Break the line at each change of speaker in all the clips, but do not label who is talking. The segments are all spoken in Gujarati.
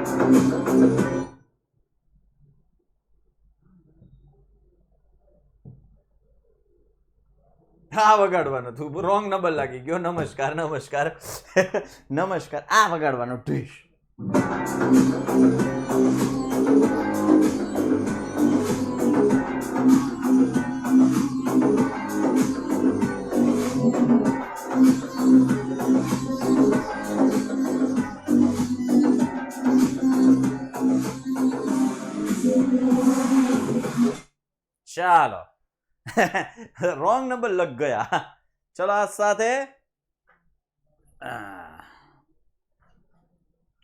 આ વગાડવાનું તું રોંગ નંબર લાગી ગયો. નમસ્કાર નમસ્કાર નમસ્કાર. આ વગાડવાનું ઢીશ. ચાલો રોંગ નંબર લગ ગયા. ચલો આ સાથે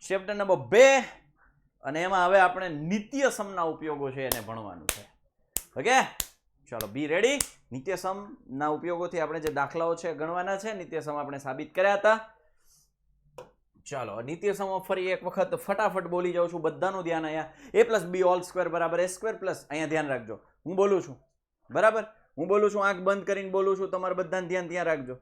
ચેપ્ટર નંબર 2 અને એમાં હવે આપણે નિત્ય સમના ઉપયોગો છે એને ભણવાનું છે. ઓકે ચાલો બી રેડી. નિત્ય સમના ઉપયોગોથી આપણે જે દાખલાઓ છે ગણવાના છે. નિત્ય સમ આપણે સાબિત કર્યા હતા. ચાલો નિત્ય સમ ફરી એક વખત ફટાફટ બોલી જાઉં છું. બધાનું ધ્યાન અહીંયા. a + b હોલ સ્ક્વેર બરાબર a સ્ક્વેર પ્લસ અહીંયા ધ્યાન રાખજો હું બોલું છું બરાબર. હું બોલું છું આંખ બંધ કરીને બોલું છું. તમારે બધાને ધ્યાન ત્યાં રાખજો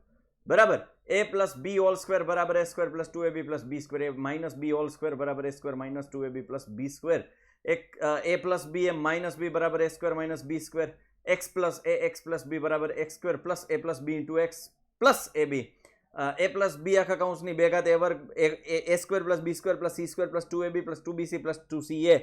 બરાબર. a + b હોલ સ્ક્વેર બરાબર a square plus 2ab plus b square. a minus b whole square બરાબર a square minus 2ab plus b square. a + b A minus b બરાબર a square minus b square. x plus a x plus b બરાબર x square plus a plus b into x plus ab. a plus b આખા કૌંસની 2 ઘાત a વર્ગ a square plus b square plus c square plus 2ab plus 2bc plus 2ca.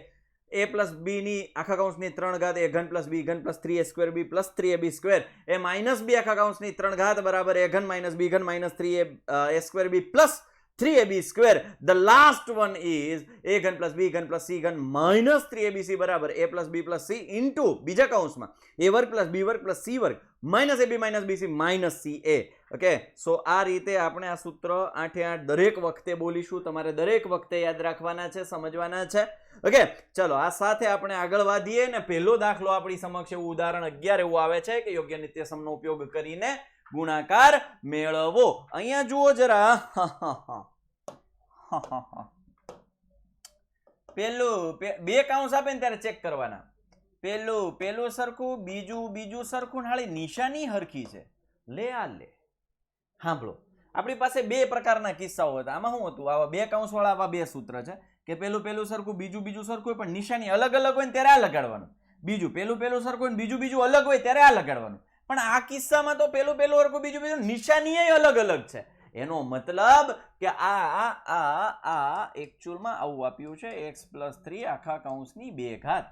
a plus b ની આખા કૌંસની 3 ઘાત a ઘન પ્લસ b ઘન plus 3a square b plus 3ab square. a minus b આખા કૌંસની 3 ઘાત બરાબર a ઘન માઇનસ b ઘન minus 3a square b plus 3ab square. The last one is a ઘન પ્લસ b ઘન પ્લસ c ઘન માઇનસ 3abc બરાબર a plus b plus c into બીજા કૌંસમાં a વર્ગ પ્લસ b વર્ગ પ્લસ c વર્ગ minus ab minus bc minus ca. Okay so આ રીતે આપણે આ સૂત્ર 8 દરેક વખતે બોલીશું. તમારે દરેક વખતે યાદ રાખવાના છે, સમજવાના છે. ઓકે ચલો આ સાથે આપણે આગળ વધીએ ને પહેલો દાખલો આપણી સમક્ષ એવું ઉદાહરણ 11 એવું આવે છે કે યોગ્ય નિત્ય સમનો ઉપયોગ કરીને ગુણાકાર મેળવો. અહીંયા જુઓ જરા. પેલું બે કૌંસ આપે ને ત્યારે ચેક કરવાના. પેલું સરખું બીજું સરખું. હાળી નિશાની હરખી છે. લે આ લે સાંભળો આપણી પાસે બે પ્રકારના કિસ્સાઓ હતા. આમાં શું હતું? આવા બે કૌંસ વાળા આવા બે સૂત્ર છે કે પેલું સરખું બીજું સરખું હોય પણ નિશાની અલગ અલગ હોય ને ત્યારે આ લગાડવાનું. બીજું પેલું સરખું હોય બીજું અલગ હોય ત્યારે આ લગાડવાનું. પણ આ કિસ્સામાં તો પેલું સરખું બીજું નિશાની અલગ અલગ છે. એનો મતલબ કે આ એકચ્યુઅલમાં આવું આપ્યું છે x + 3 આખા કૌંસની 2 ઘાત.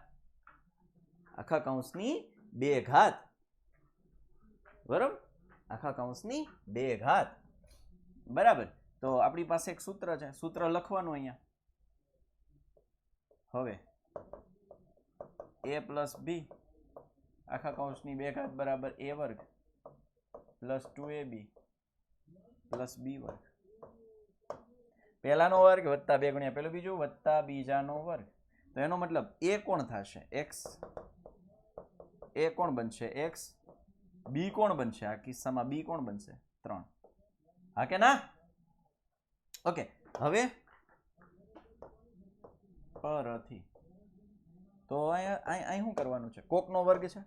આખા કૌંસની 2 ઘાત બરાબર. આખા કૌંસની 2 ઘાત બરાબર. તો આપણી પાસે એક સૂત્ર છે. સૂત્ર લખવાનું અહીંયા. હવે a + b આખા કૌંસની 2 ઘાત બરાબર a વર્ગ પ્લસ 2ab પ્લસ b વર્ગ. પહેલાનો વર્ગ વત્તા 2 ગુણ્યા પેલું બીજું વત્તા બીજાનો વર્ગ. તો એનો મતલબ a કોણ થશે? x. a કોણ બનશે? x. b કોણ બનશે? આ કિસ્સામાં b કોણ બનશે? 3. હા કે ના? ઓકે હવે પરથી તો અહીં શું કરવાનું છે? કોકનો વર્ગ છે.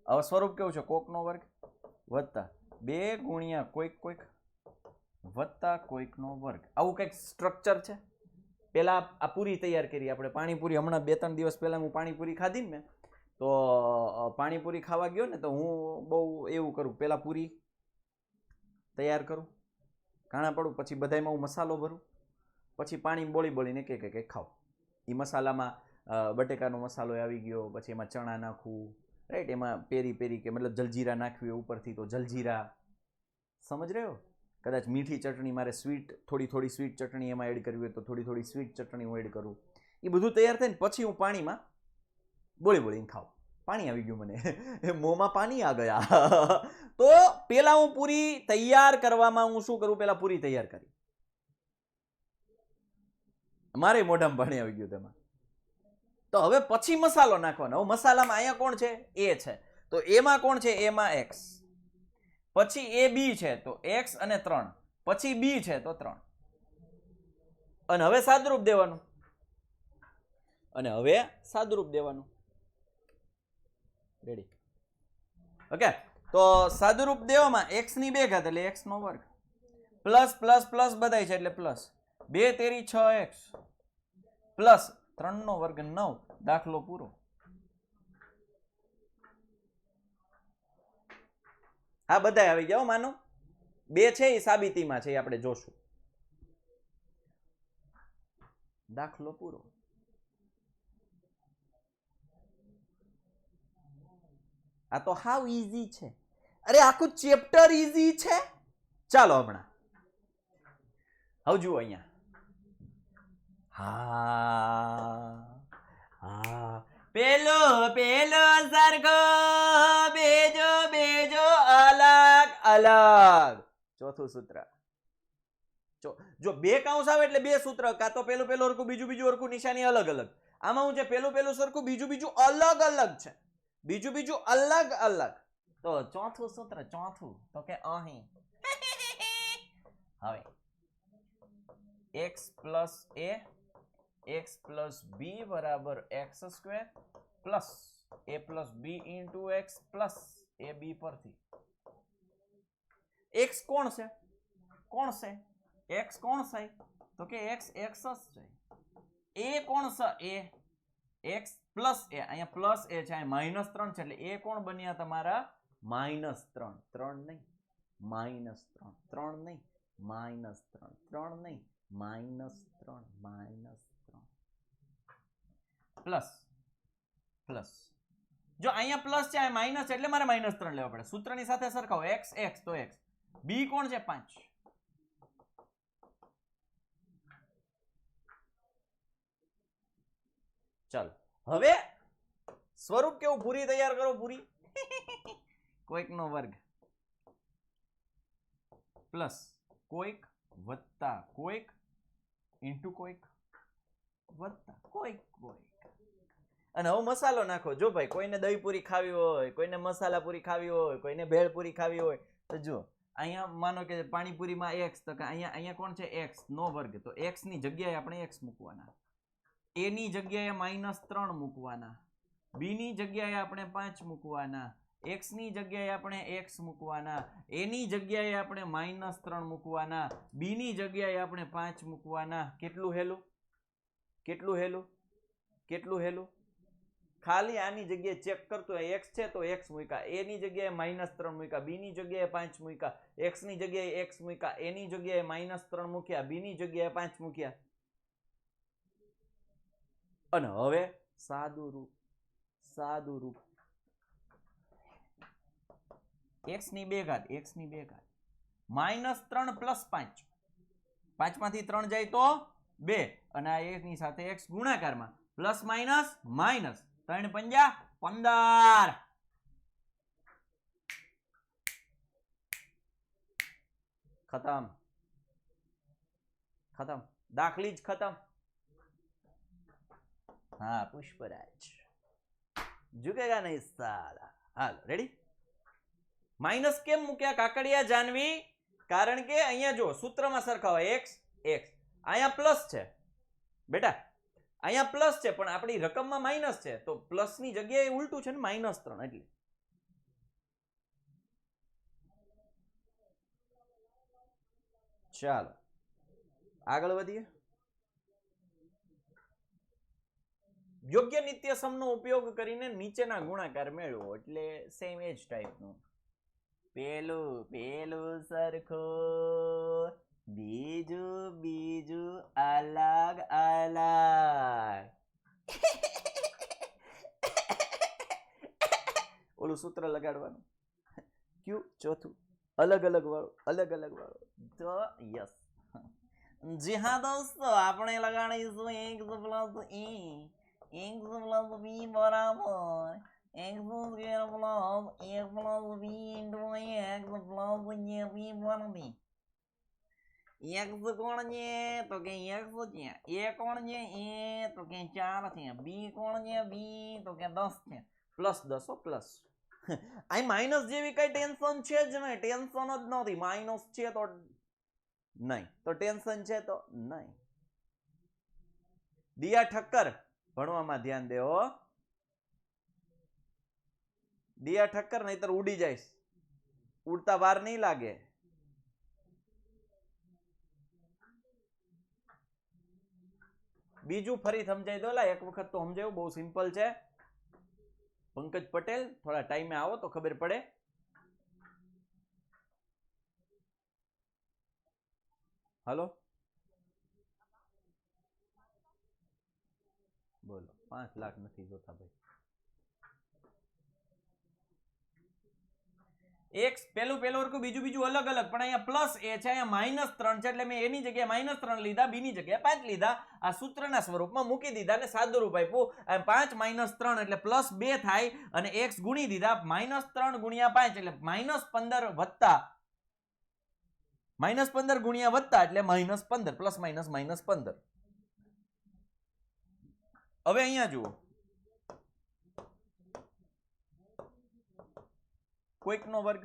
હવે સ્વરૂપ કેવું છે? કોકનો વર્ગ વત્તા 2 ગુણ્યા કોઈક વત્તા કોઈકનો વર્ગ. આવું કંઈક સ્ટ્રક્ચર છે. પેલા આ પૂરી તૈયાર કરી આપણે પાણીપુરી. હમણાં 2-3 દિવસ પહેલા હું પાણીપુરી ખાધી ને તો પાણીપુરી ખાવા ગયો ને તો હું બહુ એવું કરું. પેલા પૂરી તૈયાર કરું, કાણા પડું, પછી બધામાં હું મસાલો ભરું, પછી પાણી બોળીને એક ખાવ. એ મસાલામાં બટેકાનો મસાલો આવી ગયો, પછી એમાં ચણા નાખવું, રાઈટ, એમાં પેરી કે મતલબ જલજીરા નાખવી ઉપરથી તો જલજીરા. સમજ રહ્યો? કદાચ મીઠી ચટણી મારે થોડી સ્વીટ ચટણી એમાં એડ કરવી હોય તો થોડી સ્વીટ ચટણી હું એડ કરું. એ બધું તૈયાર થાય ને પછી હું પાણીમાં બોળીને ખાવ. પાણી આવી ગયું મને, મોંમાં પાણી આ ગયા. તો પેલા હું પૂરી તૈયાર કરવામાં હું શું કરું? પેલા પૂરી તૈયાર કરી, મારે મોઢામાં પાણી આવી ગયું તેમાં. તો હવે પછી મસાલો નાખવાનો. હવે મસાલામાં અહીંયા કોણ છે? a છે. તો એમાં કોણ છે? એમાં x. પછી a b છે તો x અને 3. પછી b છે તો 3. અને હવે સાદુરૂપ દેવાનું. રેડી? ઓકે તો સાદુરૂપ દેવામાં x ની 2 ઘાત એટલે x નો વર્ગ પ્લસ બધાય છે એટલે પ્લસ 2 તેરી 6x પ્લસ 3 નો વર્ગ 9. દાખલો પૂરો. હા બધા આવી જાઓ માનો. 2 છે એ સાબિતીમાં છે, એ આપણે જોશું. દાખલો પૂરો. આ તો હાવ ઈઝી છે. અરે આખું ચેપ્ટર ઈઝી છે. ચાલો હમણાં હવે જુઓ અહીંયા. હા પેલો પેલો સરખો, બેજો બેજો અલગ અલગ. ચોથું સૂત્ર. જો 2 કૌંસ આવે એટલે 2 સૂત્ર, કાં તો પેલું પેલું સરખું, બીજું બીજું સરખું, નિશાની અલગ અલગ. આમાં હું છે પેલું પેલું સરખું, બીજું બીજું અલગ અલગ છે. બીજું બીજું અલગ અલગ. તો ચોથું સૂત્ર, ચોથું તો કે અહીં હવે x plus a x plus b બરાબર x² plus a plus b into x plus ab પરથી x કોણ છે? કોણ છે? x કોણ છે? તો કે x x જ છે. a કોણ છે? a x plus a, અહીંયા પ્લસ a છે, અહીંયા -3 છે, એટલે a કોણ બન્યા તમારા -3. 3 નહીં, -3, 3 નહીં, -3, 3 નહીં, -3 પ્લસ પ્લસ. જો અહીંયા પ્લસ છે, અહીંયા માઇનસ છે, એટલે મારે -3 લેવા પડે. સૂત્રની સાથે સરખાવો. x x તો x. b કોણ છે? 5. ચાલો હવે સ્વરૂપ કેવું? પૂરી તૈયાર કરો. પૂરી કોઈક નો વર્ગ પ્લસ કોઈક વત્તા કોઈક ઇન્ટુ કોઈક વત્તા કોઈક કોઈક. અને હવે મસાલો નાખો. જો ભાઈ કોઈને દહીં પૂરી ખાવી હોય, કોઈને મસાલા પૂરી ખાવી હોય, કોઈને ભેળ પૂરી ખાવી હોય, તો જો અહીંયા માનો કે પાણીપુરીમાં x, તો કે અહીંયા કોણ છે? x નો વર્ગ. તો x ની જગ્યાએ આપણે x મૂકવાના, a ની જગ્યાએ -3 મૂકવાના, b ની જગ્યાએ આપણે 5 મૂકવાના, x ની જગ્યાએ આપણે x મૂકવાના, a ની જગ્યાએ આપણે -3 મૂકવાના, b ની જગ્યાએ આપણે 5 મૂકવાના. કેટલું હેલું? કેટલું હેલું? કેટલું હેલું? ખાલી આની જગ્યાએ ચેક કરતો. x છે તો x મૂક્યા, a ની જગ્યાએ -3 મૂક્યા, b ની જગ્યાએ 5 મૂક્યા, x ની જગ્યાએ x મૂક્યા, a ની જગ્યાએ -3 મૂક્યા, b ની જગ્યાએ 5 મૂક્યા. અને હવે સાદું રૂપ, સાદું રૂપ. x ની 2 ઘાત, x ની 2 ઘાત, -3 પ્લસ 5. 5 માંથી 3 જાય તો 2, અને આ a ની સાથે x ગુણાકારમાં પ્લસ માઇનસ માઇનસ. 3 પંજા 15. ખતમ ખતમ. દાખલી જ ખતમ. હા પુષ્પરાજ ઝુકેગા નહીં સાલા. હાલ રેડી. માઇનસ કેમ મૂક્યા કાકડિયા જાનવી? કારણ કે અહીંયા જો સૂત્રમાં સરખાવો. x x અહીંયા પ્લસ છે બેટા, અહીંયા પ્લસ છે, પણ આપણી રકમમાં માઇનસ છે, તો પ્લસ ની જગ્યાએ ઉલટું છે ને, -3. એટલે ચાલો આગળ વધીએ. યોગ્ય નિત્યસમનો ઉપયોગ કરીને નીચેના ગુણાકાર મેળવો. એટલે સેમ એ જ ટાઈપનું. પેલું પેલું સરખું, બીજું બીજું અલગ અલગ. ઓલું સૂત્ર લગાડવાનું. ક્યુ? ચોથું અલગ અલગ વાળો, અલગ અલગ વાળો. તો યસ. જી હા દોસ્તો, આપણે લગાડીશું x plus e, x plus b બરાબર x square plus a plus b into x plus ab બરાબર. x કોણ છે? તો કે x છે. a કોણ છે? a તો કે 4 છે. b કોણ છે? b તો કે 10 છે. Plus 10 plus. અહીં માઇનસ જેવી કઈ ટેન્શન છે જ નહીં. ટેન્શન જ નથી. માઇનસ છે તો નહીં, તો ટેન્શન છે તો નહીં. દિયા ઠક્કર ભણવામાં ધ્યાન દેવો. દિયા ઠક્કર, નહીતર ઉડી જઈશ. ઉડતા વાર નહીં લાગે. બીજું ફરી સમજાઈ દો લા, એક વખત તો સમજાયું, બહુ સિમ્પલ છે. પંકજ પટેલ થોડા ટાઈમે આવો તો ખબર પડે. હાલો બોલો. 5 લાખ નથી જોતા ભાઈ. એક પેલું વર્ગું બીજું અલગ અલગ, પણ અહીંયા પ્લસ એ છે, અહીંયા -3 છે, એટલે મેં એની જગ્યાએ -3 લીધા, બીની જગ્યાએ 5 લીધા. આ સૂત્રના સ્વરૂપમાં મૂકી દીધા અને સાદુરૂપ આપ્યું. 5 - 3 એટલે +2 થાય અને x ગુણી દીધા. -3 ગુણ્યા 5 એટલે -15 વત્તા -15 ગુણ્યા વત્તા એટલે -15, પ્લસ માઇનસ -15. હવે અહીંયા જુઓ, કોઈકનો વર્ગ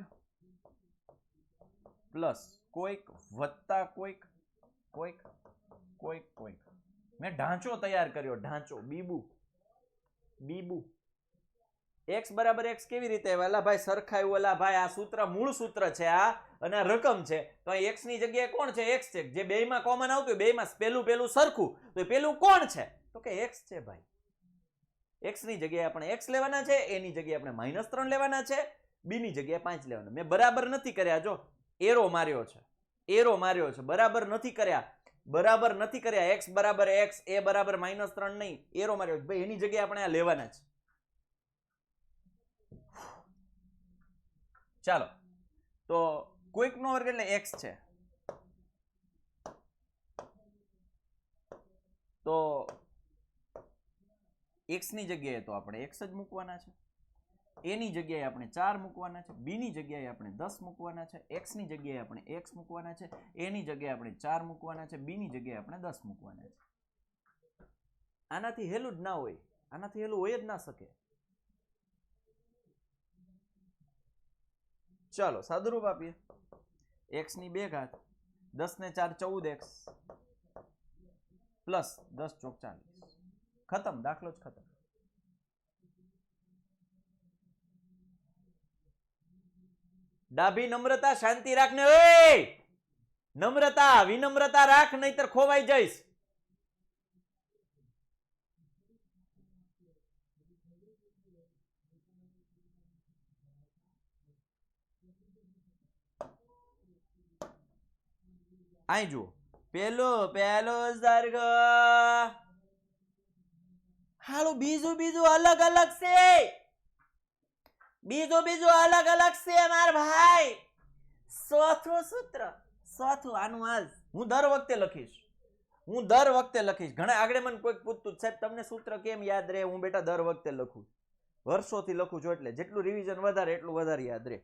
પ્લસ કોઈક વત્તા કોઈક કોઈક કોઈક કોઈક. મેં ઢાંચો તૈયાર કર્યો, ઢાંચો બીબુ. x બરાબર x કેવી રીતે વાલા ભાઈ સરખાયું? ઓલા ભાઈ આ સૂત્ર મૂળ સૂત્ર છે આ, અને આ રકમ છે, તો x ની જગ્યાએ કોણ છે? x છે. જે બેયમાં કોમન આવતું હોય, બેયમાં પેલું સરખું, તો પેલું કોણ છે? તો કે x છે ભાઈ. x ની જગ્યાએ આપણે x લેવાના છે, a ની જગ્યાએ આપણે -3 લેવાના છે, b ની જગ્યાએ 5 લેવાના. મેં બરાબર નથી કર્યા, જો એરો માર્યો છે, બરાબર નથી કર્યા. x બરાબર x, a બરાબર -3 નહીં, એરો માર્યો છે ભાઈ. એની જગ્યાએ આપણે આ લેવાના છે. ચાલો, તો કોઈકનો વર્ગ એટલે x છે, તો x ની જગ્યાએ તો આપણે x જ મૂકવાના છે, a ની જગ્યાએ આપણે 4 મૂકવાના છે, b ની જગ્યાએ આપણે 10 મૂકવાના છે, x ની જગ્યાએ આપણે x મૂકવાના છે, a ની જગ્યાએ આપણે 4 મૂકવાના છે, b ની જગ્યાએ આપણે 10 મૂકવાના છે. આનાથી હેલું જ ના હોય, આનાથી હેલું હોય જ ના શકે. ચાલો સાદુરૂપ આપીએ. x ની 2 ઘાત, 10 ને 4 14x પ્લસ 10 ચોક 40. ખતમ, દાખલો જ ખતમ. ડાભી નમ્રતા શાંતિ રાખ ને, ઓય નમ્રતા વિનમ્રતા રાખ, નહીતર ખોવાઈ જઈશ. અહીં જુઓ, પેલો સર્ગ હાલો, બીજું અલગ અલગ છે, બીજું અલગ અલગ છે માર ભાઈ. ચોથું સૂત્ર, આનું આજ હું દર વખતે લખીશ. ઘણા આગળ મને કોઈ પૂછતું સાહેબ તમને સૂત્ર કેમ યાદ રહે? હું બેટા દર વખતે લખું, વર્ષોથી લખું છું, એટલે જેટલું રિવિઝન વધારે એટલું વધારે યાદ રહે.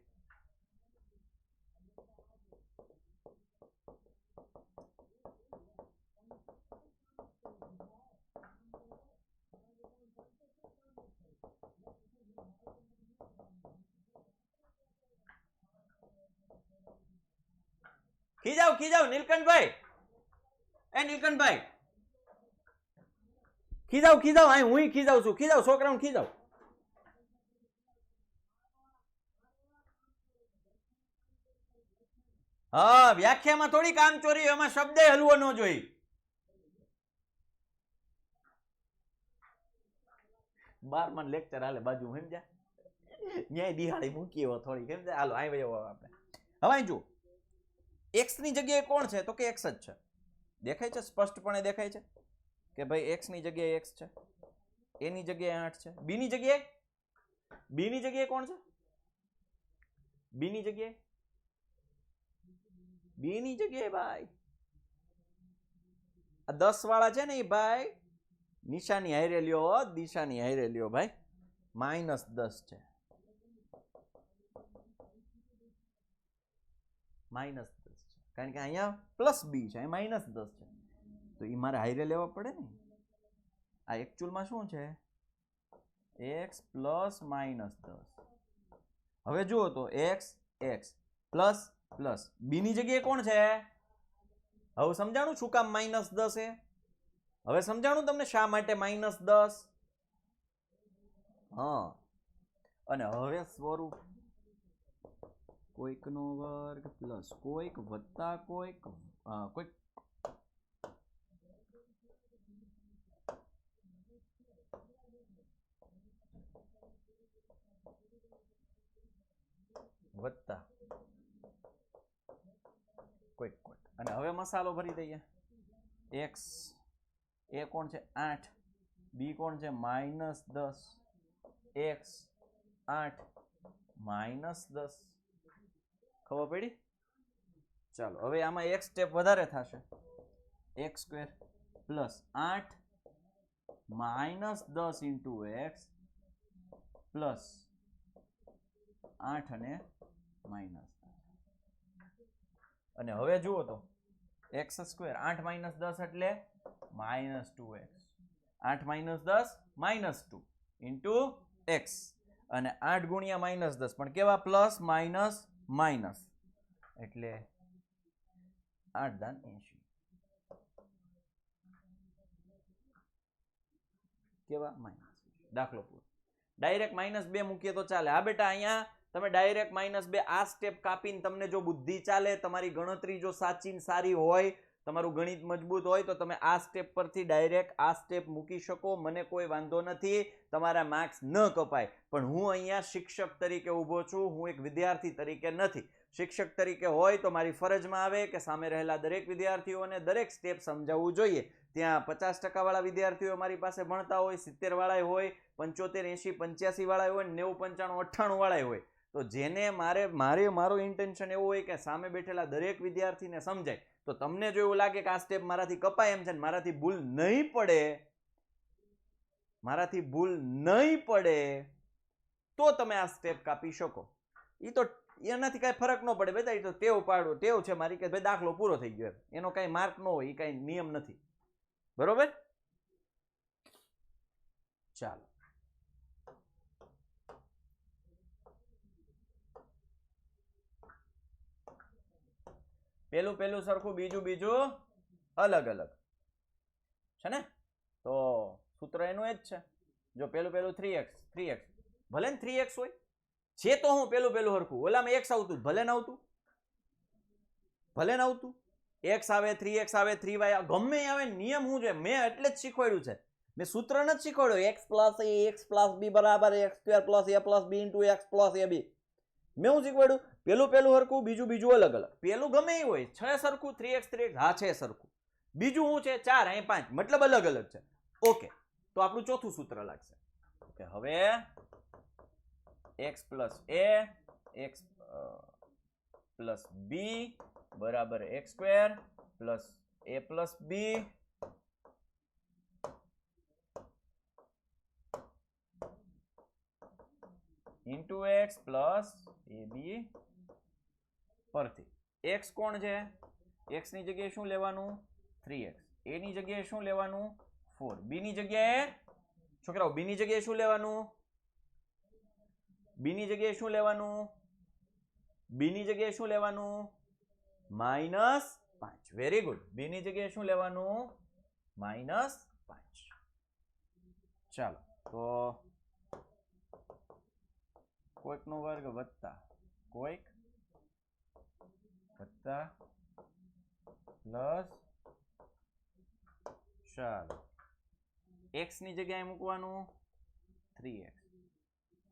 ખીજાવ નીલકંઠભાઈ, ખીજાવ અહીં હું ખીજાવ છું, ખીજાવ છોકરાઓને ખીજાવ. હા, વ્યાખ્યામાં થોડી કામ ચોરી, એમાં શબ્દ હલવો ન જોઈ. બારમા લેક્ચર હાલે બાજુ, સમજ્યા? ન્યાય દિહાળી મૂકી એવો થોડી, કેમ? હાલો આપણે હવે જો x ની જગ્યાએ કોણ છે? તો કે x જ છે. દેખાય છે, સ્પષ્ટપણે દેખાય છે કે ભાઈ x ની જગ્યાએ x છે, a ની જગ્યાએ 8 છે, b ની જગ્યાએ કોણ છે? b ની જગ્યાએ ભાઈ આ 10 વાળા છે ને, એ ભાઈ નિશાની હારે લ્યો, દિશાની હારે લ્યો ભાઈ. -10 છે, -10 છે, કારણ કે અહીંયા પ્લસ b છે, અહીંયા -10 છે, તો એ મારે હાઈરે લેવા પડે ને. આ એકચ્યુઅલમાં શું છે? x plus -10. હવે જુઓ તો x પ્લસ b ની જગ્યાએ કોણ છે? હવે સમજાણું શું કામ -10 છે? હવે સમજાણું તમને શા માટે -10? હા, અને હવે સ્વરૂપ કોઈકનો વર્ગ પ્લસ કોઈક વત્તા કોઈક વત્તા કોઈક અને હવે મસાલો ભરી દઈએ. x એ કોણ છે 8, b કોણ છે -10, x 8 -10. ખબર પડી? ચાલો હવે આમાં એક સ્ટેપ વધારે થશે. x² + 8 -10 into x પ્લસ 8 અને માઇનસ. અને હવે જુઓ તો x² 8 - 10 એટલે -2x. 8 - 10 -2 into x અને 8 ગુણ્યા -10 પણ કેવા પ્લસ માઇનસ માઇનસ એટલે 8 દાન 80. કેવા માઇનસ. દાખલો પૂરો. ડાયરેક્ટ -2 મૂકીએ તો ચાલે. હા બેટા અહીંયા તમે ડાયરેક્ટ -2 આ સ્ટેપ કાપીને તમને જો બુદ્ધિ ચાલે, તમારી ગણતરી જો સાચી ને સારી હોય, તમારું ગણિત મજબૂત હોય તો તમે આ સ્ટેપ પરથી ડાયરેક્ટ આ સ્ટેપ મૂકી શકો. મને કોઈ વાંધો નથી, તમારા માર્ક્સ ન કપાય. પણ હું અહીંયા શિક્ષક તરીકે ઊભો છું, હું એક વિદ્યાર્થી તરીકે નથી. શિક્ષક તરીકે હોય તો મારી ફરજમાં આવે કે સામે રહેલા દરેક વિદ્યાર્થીઓને દરેક સ્ટેપ સમજાવવું જોઈએ. ત્યાં 50% વાળા વિદ્યાર્થીઓ મારી પાસે ભણતા હોય, 70 વાળા હોય, 75, 80, 85 વાળા હોય, 90, 95, 98 વાળા હોય. તો જેને મારો ઇન્ટેન્શન એવું હોય કે સામે બેઠેલા દરેક વિદ્યાર્થીને સમજાય. તો તમને જો એવું લાગે કે આ સ્ટેપ મારાથી કપાય એમ છે ને મારાથી ભૂલ નહીં પડે તો તમે આ સ્ટેપ કાપી શકો. એ તો એનાથી કઈ ફરક ન પડે બેટા, એ તો ટેવ છે મારી કે ભાઈ દાખલો પૂરો થઈ ગયો, એનો કઈ માર્ક ન હોય, એ કઈ નિયમ નથી. બરોબર? ચાલો પેલું સરખું, બીજું અલગ અલગ છે ને. તો સૂત્ર એનું એ જ છે. જો પેલું 3x ભલે ને 3x હોય છે તો હું પેલું સરખું, ઓલામાં x આવતું ભલે ન આવતું, x આવે 3x આવે 3y ગમે આવે, નિયમ શું છે મેં એટલે જ શીખવાડ્યું છે. મેં સૂત્ર નથી શીખવાડ્યું x + a x + b બરાબર x² + a + b * x + ab. મેં હું શીખવાડ્યું પેલું સરખું, બીજું અલગ અલગ. પેલું ગમે એ હોય, 6 સરખું, 3x હા 6 સરખું, બીજું શું છે 4 અહીં 5 મતલબ અલગ અલગ છે. ઓકે, તો આપણું ચોથું સૂત્ર લાગશે. ઓકે, હવે x + a x + b બરાબર x² + a + b into x plus ab પરથી. x કોણ છે? x ની જગ્યાએ શું લેવાનું? 3x. a ની જગ્યાએ શું લેવાનું? 4. b ની જગ્યાએ છોકરાઓ b ની જગ્યાએ શું લેવાનું? b ની જગ્યાએ શું લેવાનું? -5. Very good. b ની જગ્યાએ શું લેવાનું? -5. ચાલો તો કોઈકનો વર્ગ વત્તા કોઈક વત્તા પ્લસ. ચાલો x ની જગ્યાએ મૂકવાનું 3x.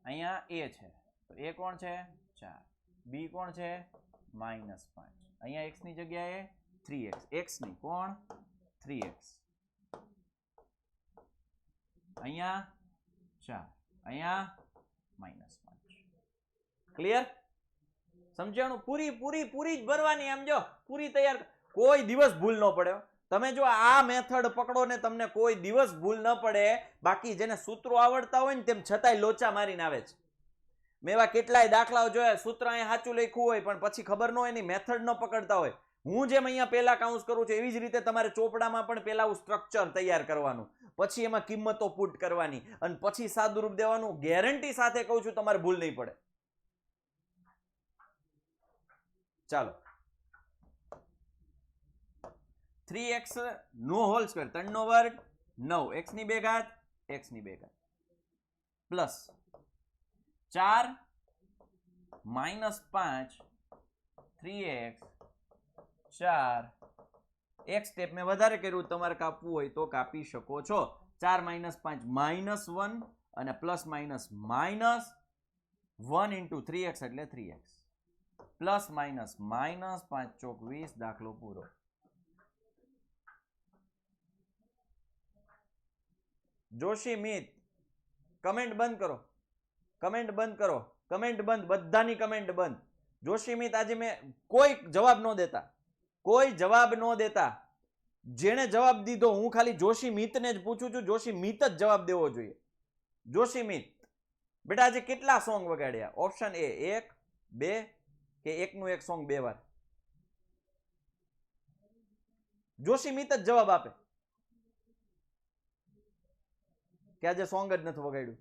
અહીંયા a છે તો a કોણ છે 4, b કોણ છે -5. અહીંયા x ની જગ્યાએ 3x, x ની કોણ 3x, અહીંયા 4, અહીંયા -5. ક્લિયર? સમજાણું? પૂરી જ ભરવાની. આમ જો પૂરી તૈયાર, કોઈ દિવસ ભૂલ ન પડે. તમે જો આ મેથડ પકડો ને તમને કોઈ દિવસ ભૂલ ન પડે. બાકી જેને સૂત્રો આવડતા હોય ને તેમ છતાંય લોચા મારીને આવે છે. મેં એવા કેટલાય દાખલાઓ જોયા, સૂત્ર અહીંયા સાચું લખ્યું હોય પણ પછી ખબર ન હોય એની મેથડ ન પકડતા હોય. હું જેમ અહીંયા પહેલા કાઉન્સ કરું છું એવી જ રીતે તમારે ચોપડામાં પણ પહેલા સ્ટ્રક્ચર તૈયાર કરવાનું, પછી એમાં કિંમતો પુટ કરવાની અને પછી સાદુરૂપ દેવાનું. ગેરંટી સાથે કહું છું તમારે ભૂલ નહીં પડે. ચાલો 3x નો હોલ સ્ક્વેર 3 નો વર્ગ 9 x ની 2 ઘાત પ્લસ 4 -5 3x 4. એક સ્ટેપ મેં વધારે કર્યું, તમારે કાપવું હોય તો કાપી શકો છો. 4 - 5 -1 અને plus minus minus 1 into 3x એટલે 3x પ્લસ માઇનસ માઇનસ 5 ચોક 20 દાખલો પૂરો. જોશી મિત કમેન્ટ બંધ કરો, કમેન્ટ બંધ કરો, કમેન્ટ બંધ, બધાની કમેન્ટ બંધ. જોશી મિત આજે મેં કોઈ જવાબ ન દેતા, કોઈ જવાબ ન દેતા. જેણે જવાબ દીધો હું ખાલી જોશી મિતને જ પૂછું છું, જોશી મિત જ જવાબ દેવો જોઈએ. જોશી મિત બેટા આજે કેટલા સોંગ વગાડ્યા? ઓપ્શન એ 1 2 કે એકનું એક સોંગ 2 વાર? જોશી મિત જ જવાબ આપે કે આજે સોંગ જ નથી વગાડ્યું.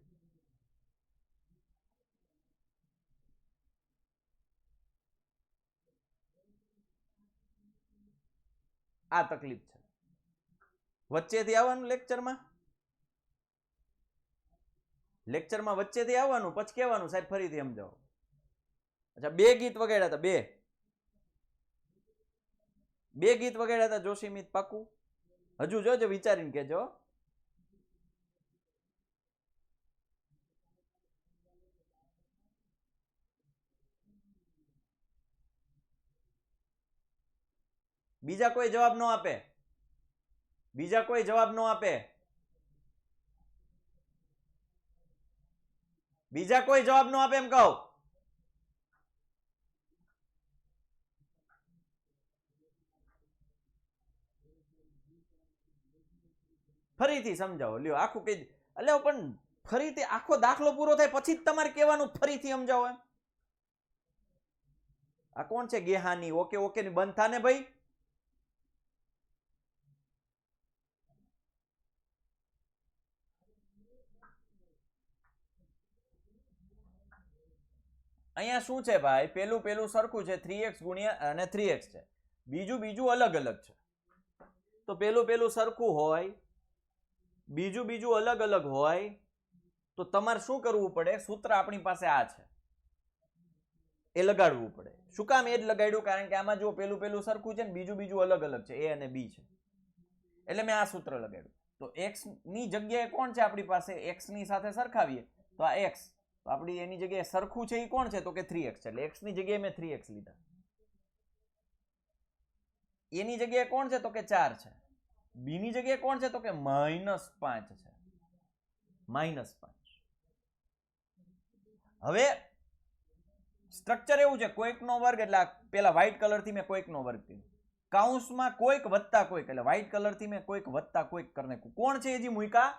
આ તકલીફ છે. વચ્ચેથી આવવાનું લેક્ચરમાં વચ્ચેથી આવવાનું, પછી કહેવાનું સાહેબ ફરીથી સમજાવો. અચ્છા 2 ગીત વગાડ્યા હતા, 2 ગીત વગાડ્યા હતા જોશી મિત પાકું? હજુ જોજો વિચારીને કહેજો. બીજા કોઈ જવાબ ન આપે, બીજા કોઈ જવાબ ન આપે, બીજા કોઈ જવાબ ન આપે એમ કહું. ફરીથી સમજાવો લ્યો, આખું કહી એટલે પણ ફરીથી આખો દાખલો પૂરો થાય પછી જ તમારે કહેવાનું ફરીથી સમજાવો એમ. આ કોણ છે ગેહાની? ઓકે ઓકે ની બંધ થાને ભાઈ. અહીંયા શું છે ભાઈ? પેલું સરખું છે, 3x ગુણ્યા અને 3x છે, બીજું અલગ અલગ છે. તો પેલું સરખું હોય, બીજું અલગ અલગ હોય તો તમારે શું કરવું પડે? સૂત્ર આપણી પાસે આ છે, એ લગાડવું પડે. શું કામ એ જ લગાડ્યું? કારણ કે આમાં જો પેલું સરખું છે ને બીજું અલગ અલગ છે, a અને b છે, એટલે મેં આ સૂત્ર લગાડ્યું. તો x ની જગ્યાએ કોણ છે આપણી પાસે? x ની સાથે સરખાવીએ તો આ x, તો આપણી એની જગ્યાએ સરખું છે એ કોણ છે? તો કે 3x છે, એટલે x ની જગ્યાએ મેં 3x લીધા. એની જગ્યાએ કોણ છે? તો કે 4 છે. b ની જગ્યાએ કોણ છે? તો કે -5 છે, -5. હવે સ્ટ્રક્ચર એવું છે, કોઈકનો વર્ગ એટલે પેલા વ્હાઈટ કલરથી મેં કોઈકનો વર્ગ કીધું, કાઉન્સમાં કોઈક વત્તા કોઈક, એટલે વ્હાઈટ કલરથી મેં કોઈક વત્તા કોઈક કરીને કોણ છે હજી મૂક્યા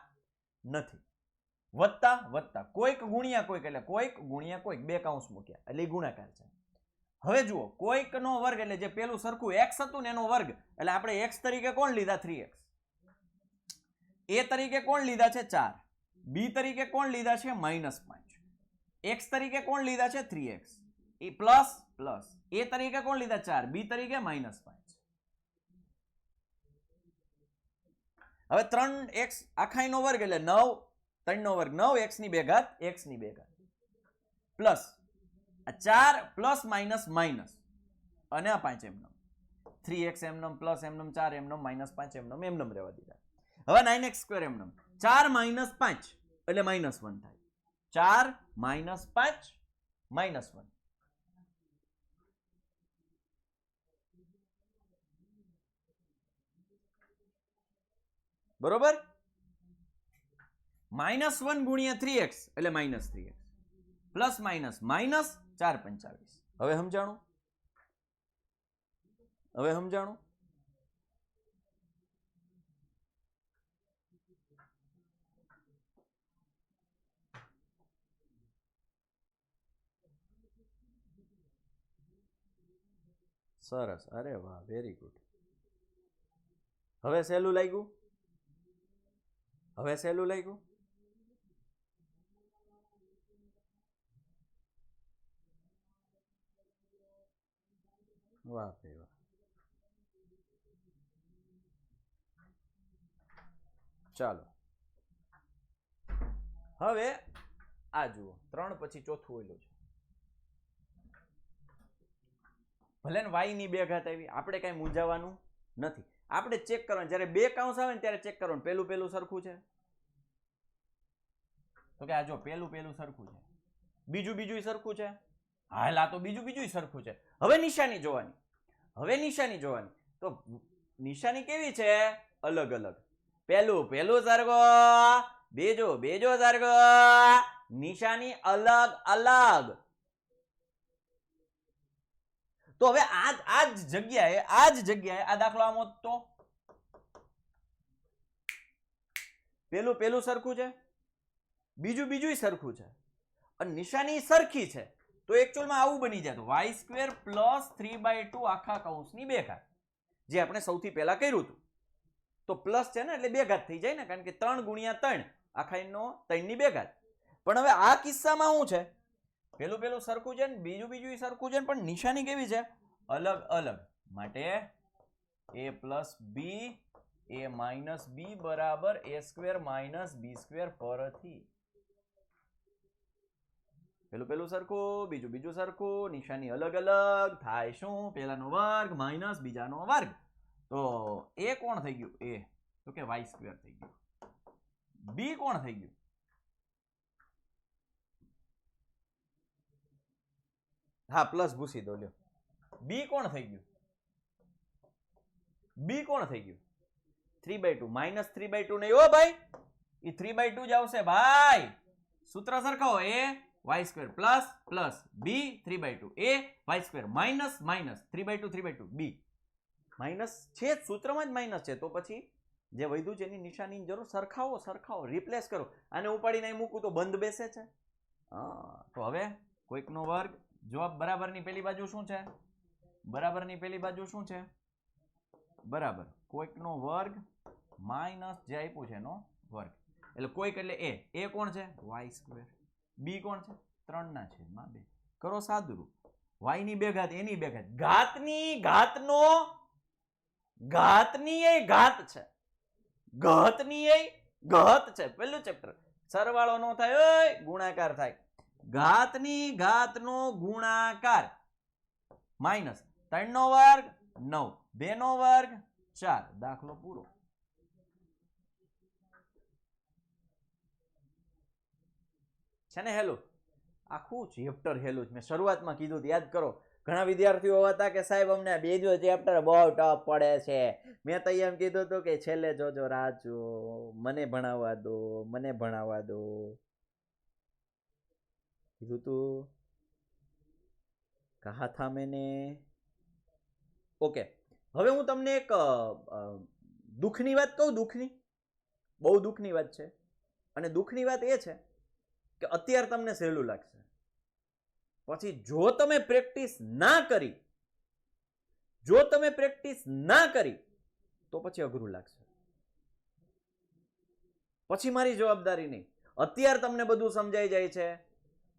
નથી. વત્તા કોઈક ગુણ્યા કોઈક, એટલે કોઈક ગુણ્યા કોઈક, 2 કૌંસ મૂક્યા એટલે ગુણાકાર છે. હવે જુઓ કોઈકનો વર્ગ એટલે જે પેલું સરખું x હતું ને એનો વર્ગ, એટલે આપણે x તરીકે કોણ લીધા? 3x. a તરીકે કોણ લીધા છે? 4. b તરીકે કોણ લીધા છે? -5. x તરીકે કોણ લીધા છે? 3x. એ પ્લસ a તરીકે કોણ લીધા? 4. b તરીકે -5. હવે 3x આખાઈનો વર્ગ એટલે 9, 3 નો વર્ગ 9, x ની 2 ઘાત, x ની 2 ઘાત પ્લસ 4 પ્લસ માઇનસ માઇનસ અને આ 5 એમનેમ, 3x એમનેમ, પ્લસ એમનેમ, 4 એમનેમ, -5 એમનેમ રહેવા દીધા. હવે 9x² એમનેમ, 4 - 5 એટલે -1 થાય. 4 - 5 -1. બરોબર? -1 ગુણ્યા 3x એટલે -3x, પ્લસ માઇનસ માઇનસ 4 × 25. હવે સમજાણું? સરસ, અરે વાહ, વેરી ગુડ. હવે સહેલું લાગ્યું? વાહ ભાઈ વાહ. ચાલો હવે આ જુઓ, 3 પછી ચોથું ઓલું છે. ભલે ને y ની 2 ઘાત આવી, આપણે કઈ મૂંઝાવાનું નથી. આપણે ચેક કરવાનું, જ્યારે 2 કૌંસ આવે ને ત્યારે ચેક કરવાનું પેલું સરખું છે, તો કે આ જો પેલું સરખું છે, બીજું સરખું છે, હાલ આ તો બીજું સરખું છે. હવે નિશાની જોવાની. તો નિશાની કેવી છે? અલગ અલગ. પેલું સરખું, બીજું સરખું, નિશાની અલગ અલગ. તો હવે આ જ જગ્યાએ આ દાખલો આમ હોત તો પેલું સરખું છે, બીજું સરખું છે અને નિશાની સરખી છે, તો એકચ્યુઅલમાં આવું બની જાય y² પ્લસ 3/2 આખા કૌંસની 2 ઘાત, જે આપણે સૌથી પહેલા કર્યું હતું. તો પ્લસ છે ને એટલે 2 ઘાત થઈ જાય ને, કારણ કે 3 ગુણ્યા 3 આખા એનો 3 ની 2 ઘાત. પણ હવે આ કિસ્સામાં શું છે? પેલું સરખું છે ને બીજું સરખું છે, પણ નિશાની કેવી છે? અલગ અલગ. માટે a plus b a minus b બરાબર a² માઇનસ b² પરથી. પેલું સરખું, બીજું સરખું, નિશાની અલગ અલગ થાય શું? પહેલાનો વર્ગ માઇનસ બીજાનો વર્ગ. તો a કોણ થઈ ગયું? a તો કે y² થઈ ગયું. b કોણ થઈ ગયું? હા પ્લસ ભૂસી દો લ્યો. b કોણ થઈ ગયું? b કોણ થઈ ગયું? 3/2 માઇનસ 3/2 નહીં હો ભાઈ, એ 3/2 જ આવશે ભાઈ. સૂત્ર સરખાવો, a y² plus b 3/2 a y² minus 3/2 b minus છે, સૂત્રમાં જ માઇનસ છે. તો પછી જે વધ્યું છે એની નિશાની જરૂર સરખાવો, રિપ્લેસ કરો. આને ઉપાડીને મૂકું તો બંધ બેસે છે. તો હવે કોઈકનો વર્ગ, જવાબ બરાબરની પેલી બાજુ શું છે? બરાબર કોઈકનો વર્ગ માઇનસ જે આપ્યું છે એનો વર્ગ. એટલે કોઈક એટલે a કોણ છે? y². b કોણ છે? 3/2. કરો સાદુરૂપ. y ની 2 ઘાત એની 2 ઘાત. ઘાતની એ ઘાત છે. પેલું ચેપ્ટર. સરવાળો નો થાય, ઓય ગુણાકાર થાય. ઘાતનો ગુણાકાર માઇનસ 3 નો વર્ગ 9, 2 નો વર્ગ 4. દાખલો પૂરો. છે ને હેલું? આખું ચેપ્ટર હેલું. મેં શરૂઆતમાં કીધું યાદ કરો. ઘણા વિદ્યાર્થીઓ હતા કે સાહેબ અમને બીજો ચેપ્ટર બહુ ટફ પડે છે. મેં તો એમ કીધું હતું કે છેલ્લે જોજો, રાજો, મને ભણાવવા દો. કીધું તું કહા થા મેને. ઓકે, હવે હું તમને એક દુઃખની વાત કહું. બહુ દુઃખની વાત છે. અને દુઃખની વાત એ છે કે અત્યારે તમને સહેલું લાગશે, પછી જો તમે પ્રેક્ટિસ ના કરી તો પછી અઘરું લાગશે. પછી મારી જવાબદારી નહીં. અત્યારે તમને બધું સમજાઈ જાય છે,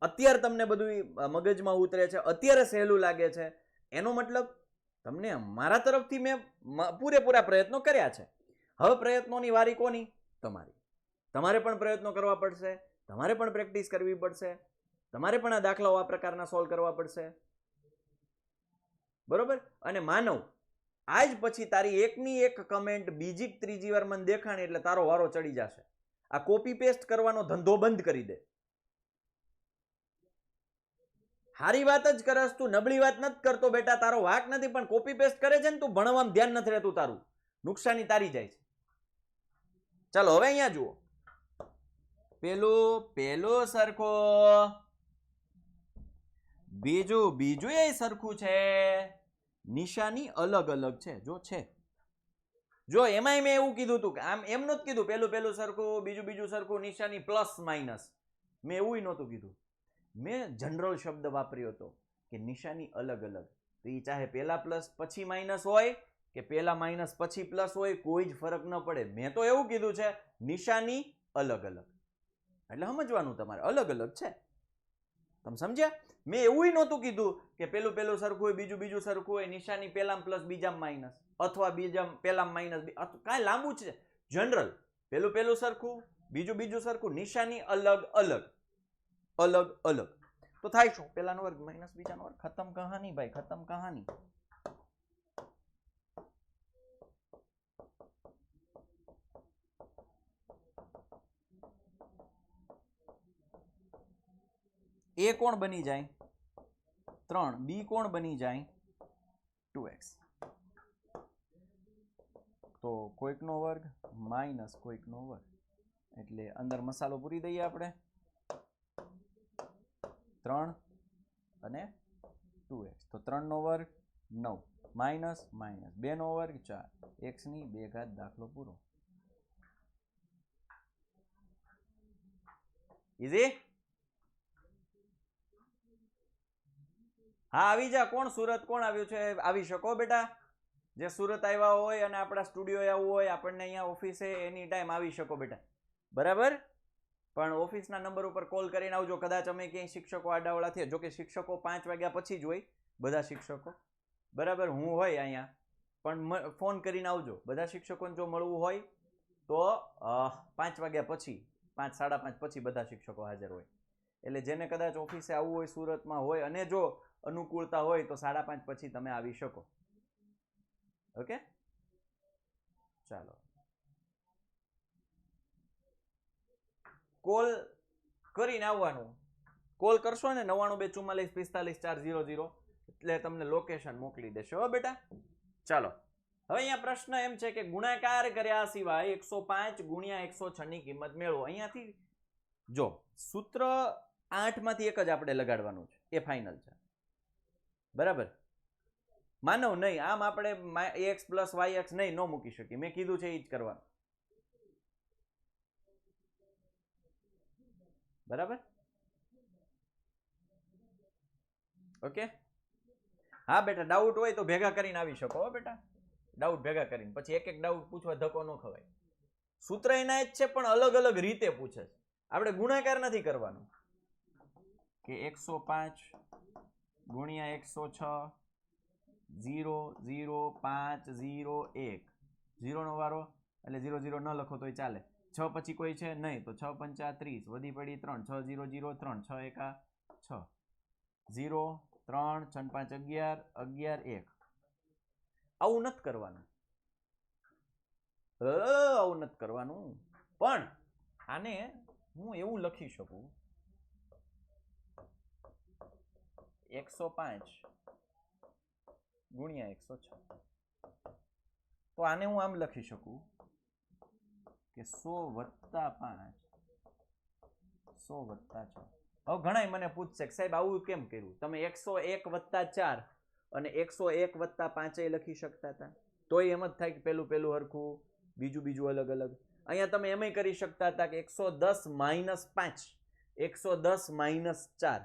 અત્યારે તમને બધું મગજમાં ઉતરે છે, અત્યારે સહેલું લાગે છે, એનો મતલબ તમને મારા તરફથી મેં પૂરેપૂરા પ્રયત્નો કર્યા છે. હવે પ્રયત્નોની વારી કોની? તમારી. તમારે પણ પ્રયત્નો કરવા પડશે, તમારે પણ પ્રેક્ટિસ કરવી પડશે, તમારે પણ આ દાખલાઓ આ પ્રકારના સોલ્વ કરવા પડશે. બરોબર? અને માનવ આજ પછી તારી એકની એક કમેન્ટ બીજી ત્રીજી વાર મને દેખાણી એટલે તારો વારો ચડી જશે. આ કોપી પેસ્ટ કરવાનો ધંધો બંધ કરી દે. સારી વાત જ કરસ તું, નબળી વાત નથી કરતો બેટા. તારો વાક નથી, પણ કોપી પેસ્ટ કરે છે ને તું, ભણવામાં ધ્યાન નથી રહેતું તારું. નુકસાની તારી જાય છે. ચાલો હવે અહીંયા જુઓ. પેલું સરખો, બીજું એ સરખું છે, નિશાની અલગ અલગ છે. જો એમાં મેં એવું કીધું હતું કે આમ એમ નહોતું કીધું પેલું સરખું, બીજું સરખું, નિશાની પ્લસ માઇનસ. મેં એવું નહોતું કીધું. મેં જનરલ શબ્દ વાપર્યો હતો કે નિશાની અલગ અલગ. તો એ ચાહે પેલા પ્લસ પછી માઇનસ હોય કે પેલા માઇનસ પછી પ્લસ હોય, કોઈ જ ફરક ન પડે. મેં તો એવું કીધું છે નિશાની અલગ અલગ. એટલે સમજવાનું તમારે અલગ અલગ છે. તમે સમજ્યા? મેં એવું નહોતું કીધું કે પેલું સરખું હોય, બીજું સરખું હોય, નિશાની પેલામાં પ્લસ બીજામાં માઇનસ, અથવા બીજામાં પેલામાં માઇનસ. કાંઈ લાંબુ છે. જનરલ પેલું સરખું, બીજું સરખું, નિશાની અલગ અલગ. તો થાય શું? પેલાનો વર્ગ માઇનસ બીજાનો વર્ગ. ખતમ કહાની ભાઈ, ખતમ કહાની. એ કોણ બની જાય 3, બી કોણ બની જાય 2x. તો કોઈકનો વર્ગ માઇનસ કોઈકનો વર્ગ, એટલે અંદર મસાલો પૂરી દઈએ આપણે 3 અને 2x. તો 3 નો વર્ગ 9 માઇનસ માઇનસ 2 નો વર્ગ 4, x ની 2 ઘાત દાખલો પૂરો. ઈઝી? હા આવી જા. કોણ સુરત કોણ આવ્યું છે? આવી શકો બેટા. જે સુરત આવ્યા હોય અને આપણા સ્ટુડિયો આવવું હોય, આપણને અહીંયા ઓફિસે એની ટાઈમ આવી શકો બેટા. બરાબર? પણ ઓફિસના નંબર ઉપર કોલ કરીને આવજો. કદાચ અમે ક્યાંય શિક્ષકો આડાવાળા થયા, જો કે શિક્ષકો 5 વાગ્યા પછી જ હોય બધા શિક્ષકો. બરાબર? હું હોય અહીંયા પણ ફોન કરીને આવજો. બધા શિક્ષકોને જો મળવું હોય તો 5 વાગ્યા પછી, 5, 5:30 પછી બધા શિક્ષકો હાજર હોય. એટલે જેને કદાચ ઓફિસે આવવું હોય, સુરતમાં હોય અને જો અનુકૂળતા હોય તો 5:30 પછી તમે આવી શકો. ઓકે, ચાલો. કોલ કરીને આવવાનું. કોલ કરશો ને 9244455400 એટલે તમને લોકેશન મોકલી દેશે હો બેટા. ચાલો, હવે અહીંયા પ્રશ્ન એમ છે કે ગુણાકાર કર્યા સિવાય 105 ગુણ્યા 106 ની કિંમત મેળવો. અહીંયાથી જો સૂત્ર 8 માંથી એક જ આપણે લગાડવાનું છે, એ ફાઇનલ છે. બરાબર? માનવ નહીં, આમ આપણે x પ્લસ yx નહીં ન મૂકી શકીએ. મેં કીધું છે એ જ કરવાનું. બરાબર? ઓકે, હા બેટા. ડાઉટ હોય તો ભેગા કરીને આવી શકો હો બેટા. ડાઉટ ભેગા કરીને પછી એક એક ડાઉટ પૂછવા ધક્કો ન ખવાય. સૂત્ર એના જ છે પણ અલગ અલગ રીતે પૂછે છે. આપણે ગુણાકાર નથી કરવાનો કે 105 ગુણ્યા 106 0 0 5 0 1 0 નો વારો એટલે 0 0 ન લખો તોય ચાલે. 6 પછી કોઈ છે નહીં તો 6 5 30 વધી પડી 3 6 0 0 3 6 1 6 0 3 6 5 11 11 1. આવું નથી કરવાનું. આવું નથી કરવાનું. પણ આને હું એવું લખી શકું 105 ગુણ્યા 106. તો આને હું આમ લખી શકું કે 100 વત્તા 5 100 વત્તા 6. હવે ઘણાય મને પૂછશે કે સાહેબ આવું કેમ કર્યું? તમે 101 વત્તા 4 અને 101 વત્તા 5 લખી શકતા હતા. તોય એમ જ થાય કે પેલું હરખું, બીજું અલગ અલગ. અહીંયા તમે એમ કરી શકતા હતા કે 110 માઇનસ 5 110 માઇનસ 4,